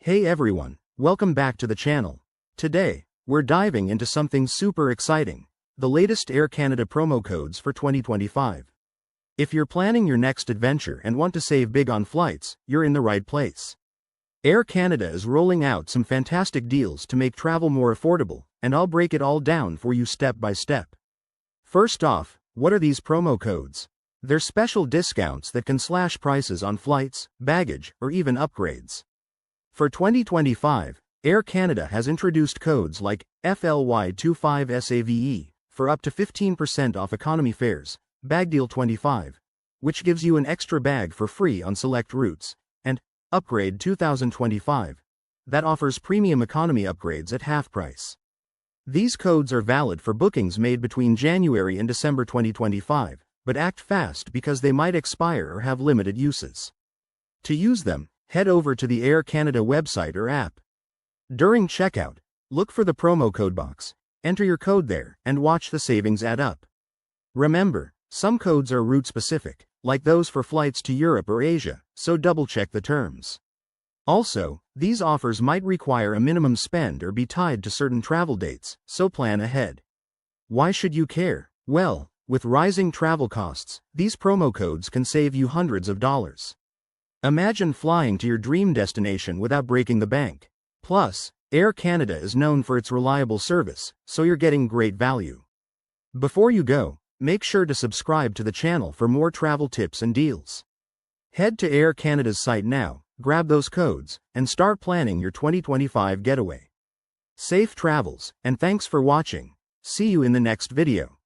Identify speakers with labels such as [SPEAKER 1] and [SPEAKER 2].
[SPEAKER 1] Hey everyone, welcome back to the channel. Today, we're diving into something super exciting, the latest Air Canada promo codes for 2025. If you're planning your next adventure and want to save big on flights, you're in the right place. Air Canada is rolling out some fantastic deals to make travel more affordable, and I'll break it all down for you step by step. First off, what are these promo codes? They're special discounts that can slash prices on flights, baggage, or even upgrades. For 2025, Air Canada has introduced codes like FLY25SAVE for up to 15% off economy fares, BagDeal25, which gives you an extra bag for free on select routes, and Upgrade 2025, that offers premium economy upgrades at half price. These codes are valid for bookings made between January and December 2025, but act fast because they might expire or have limited uses. To use them, head over to the Air Canada website or app. During checkout, look for the promo code box, enter your code there, and watch the savings add up. Remember, some codes are route-specific, like those for flights to Europe or Asia, so double-check the terms. Also, these offers might require a minimum spend or be tied to certain travel dates, so plan ahead. Why should you care? Well, with rising travel costs, these promo codes can save you hundreds of dollars. Imagine flying to your dream destination without breaking the bank. Plus, Air Canada is known for its reliable service, so you're getting great value. Before you go, make sure to subscribe to the channel for more travel tips and deals. Head to Air Canada's site now, grab those codes, and start planning your 2025 getaway. Safe travels, and thanks for watching. See you in the next video.